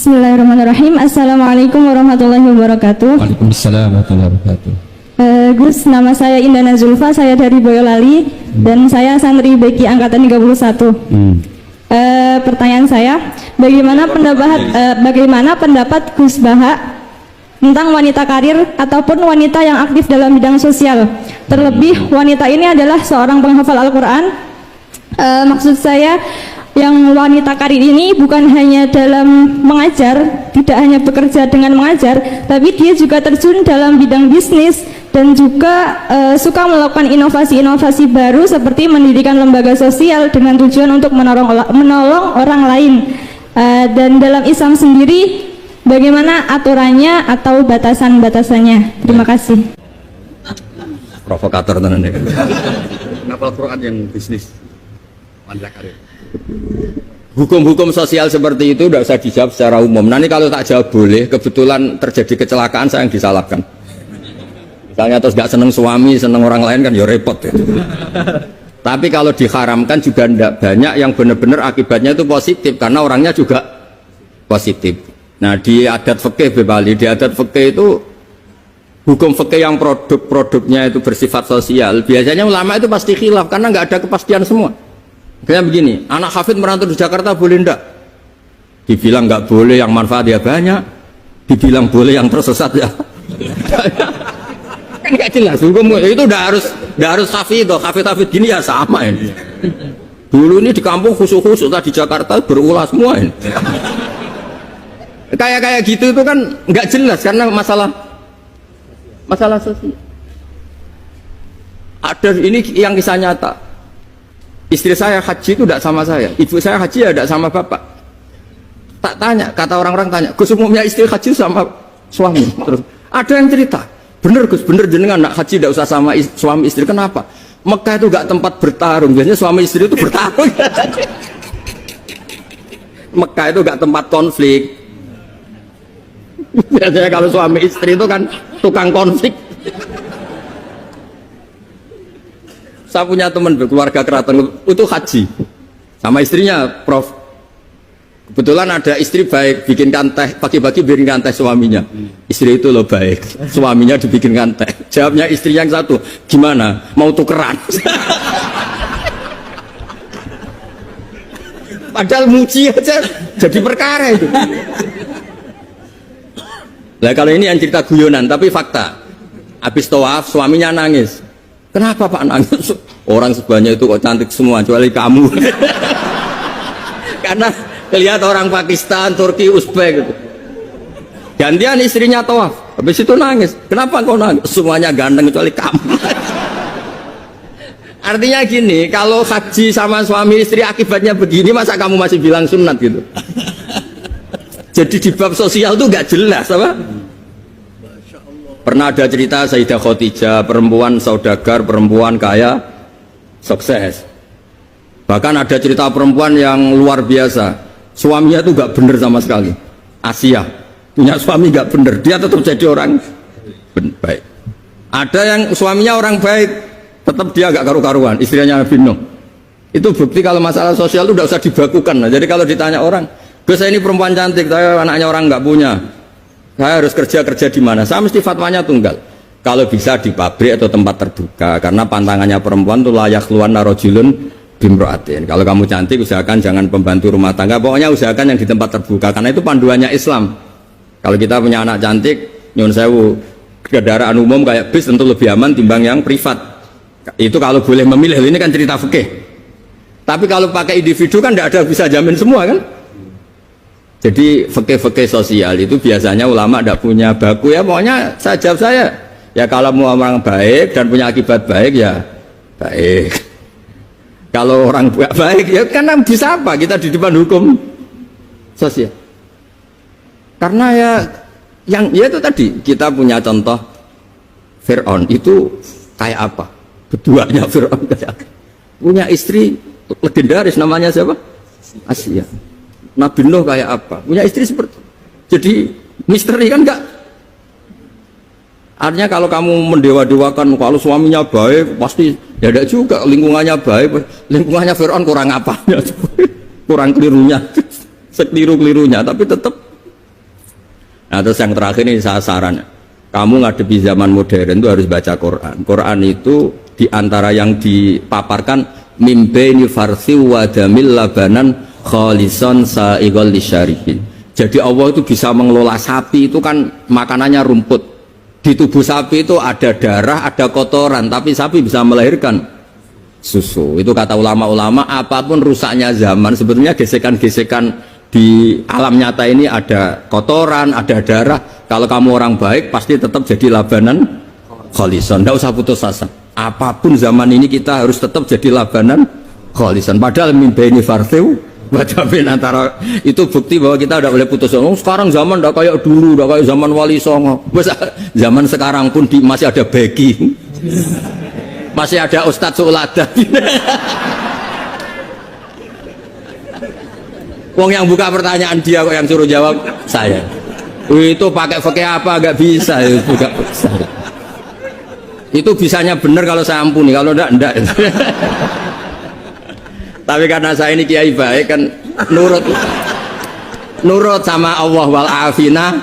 Bismillahirrahmanirrahim. Assalamualaikum warahmatullahi wabarakatuh. Waalaikumsalam warahmatullahi wabarakatuh. Gus, nama saya Indana Zulfa, saya dari Boyolali dan saya santri BK angkatan 31. Pertanyaan saya, bagaimana pendapat Gus Baha tentang wanita karir ataupun wanita yang aktif dalam bidang sosial? Terlebih wanita ini adalah seorang penghafal Al-Quran. Maksud saya yang wanita karir ini bukan hanya dalam mengajar, tidak hanya bekerja dengan mengajar, tapi dia juga terjun dalam bidang bisnis dan juga suka melakukan inovasi-inovasi baru seperti mendirikan lembaga sosial dengan tujuan untuk menolong orang lain. Dan dalam Islam sendiri bagaimana aturannya atau batasan-batasannya? Terima kasih. Provokator tenan ya. Kenapa Al-Quran yang bisnis wanita karir? Hukum-hukum sosial seperti itu tidak usah dijawab secara umum. Nanti kalau tak jawab boleh, kebetulan terjadi kecelakaan saya yang disalahkan. Misalnya terus nggak seneng suami, seneng orang lain kan ya repot ya. Tapi kalau diharamkan juga tidak banyak yang benar-benar akibatnya itu positif karena orangnya juga positif. Nah di adat fikih Bali, di adat fikih itu hukum fikih yang produk-produknya itu bersifat sosial. Biasanya ulama itu pasti khilaf karena nggak ada kepastian semua. Kayak begini, anak hafid merantau di Jakarta boleh ndak? Dibilang nggak boleh yang manfaat ya banyak, dibilang boleh yang tersesat ya. Kan nggak jelas hukum itu udah harus hafid gini ya sama ini. Dulu ini di kampung khusus di Jakarta berulah semua ini. Kayak gitu itu kan nggak jelas karena masalah sosial. Ada ini yang kisah nyata. Istri saya haji itu tidak sama saya, ibu saya haji ya tidak sama bapak. Tak tanya, kata orang-orang tanya, Gus umumnya istri haji sama suami. Terus ada yang cerita, bener Gus, bener jenengan nak haji tidak usah sama suami istri. Kenapa? Mekah itu gak tempat bertarung, biasanya suami istri itu bertarung. Mekah itu gak tempat konflik. Biasanya kalau suami istri itu kan tukang konflik. Saya punya teman berkeluarga keraton itu haji sama istrinya, Prof. Kebetulan ada istri baik, bikinkan teh pagi-pagi, bikinkan teh suaminya. Istri itu loh baik, suaminya dibikinkan teh. Jawabnya istri yang satu, gimana? Mau tukeran? Padahal muji aja jadi perkara itu. Nah kalau ini yang cerita guyonan, tapi fakta. Habis tawaf suaminya nangis. Kenapa Pak nangis? Orang sebanyak itu kok cantik semua, kecuali kamu. Karena lihat orang Pakistan, Turki, Uzbek gitu. Gantian istrinya tawaf, habis itu nangis. Kenapa kau nangis? Semuanya ganteng kecuali kamu. Artinya gini, kalau haji sama suami istri akibatnya begini, masa kamu masih bilang sunat gitu? Jadi di bab sosial tuh gak jelas apa? Pernah ada cerita Sayyidah Khadijah, perempuan saudagar, perempuan kaya, sukses. Bahkan ada cerita perempuan yang luar biasa, suaminya itu gak bener sama sekali. Asia, punya suami gak bener, dia tetap jadi orang baik. Ada yang suaminya orang baik, tetap dia gak karu-karuan, istrinya Nabi Nuh. Itu bukti kalau masalah sosial itu udah usah dibakukan. Nah, jadi kalau ditanya orang, Gus saya ini perempuan cantik, saya anaknya orang gak punya, saya harus kerja di mana? Saya mesti fatwanya tunggal. Kalau bisa di pabrik atau tempat terbuka, karena pantangannya perempuan itu layak keluar narojulun bimroatin. Kalau kamu cantik, usahakan jangan pembantu rumah tangga. Pokoknya usahakan yang di tempat terbuka, karena itu panduannya Islam. Kalau kita punya anak cantik, nyun sewu, kendaraan umum kayak bis tentu lebih aman timbang yang privat. Itu kalau boleh memilih. Ini kan cerita fikih. Tapi kalau pakai individu kan tidak ada bisa jamin semua kan. Jadi fikih-fikih sosial itu biasanya ulama tidak punya baku ya, pokoknya saya jawab saya ya kalau mau orang baik dan punya akibat baik ya baik. Kalau orang baik ya karena bisa apa kita di depan hukum sosial. Karena ya yang ya itu tadi kita punya contoh Fir'aun itu kayak apa? Keduanya Fir'aun kayak apa? Punya istri legendaris namanya siapa? Asia. Nabi Nuh kayak apa? Punya istri seperti itu. Jadi misteri kan enggak? Artinya kalau kamu mendewa-dewakan kalau suaminya baik pasti ya enggak juga, lingkungannya baik, lingkungannya Fir'aun kurang apanya? Kurang kelirunya, sekeliru-kelirunya, tapi tetap Nah terus yang terakhir ini saya saran, kamu ngadepi zaman modern itu harus baca Quran. Quran itu diantara yang dipaparkan mimbaini farsi wadamil labanan khalisan sa'iqal lisyaribin. Jadi Allah itu bisa mengelola sapi, itu kan makanannya rumput. Di tubuh sapi itu ada darah, ada kotoran, tapi sapi bisa melahirkan susu. Itu kata ulama-ulama, apapun rusaknya zaman, sebetulnya gesekan-gesekan di alam nyata ini ada kotoran, ada darah. Kalau kamu orang baik pasti tetap jadi labanan khalisan. Tidak usah putus asa. Apapun zaman ini kita harus tetap jadi labanan khalisan. Padahal mimbaini farthiw wadamin antara itu bukti bahwa kita tidak boleh putus asa. Sekarang zaman tidak kayak dulu, tidak kayak zaman Wali Songo. Zaman sekarang pun masih ada bagi, masih ada Ustadz Sulada. Wong yang buka pertanyaan dia kok yang suruh jawab saya. Itu pakai fikih apa nggak bisa itu buka saya. Itu bisanya benar kalau saya ampuni, kalau enggak. Tapi karena saya ini kiai baik kan nurut sama Allah wal afina.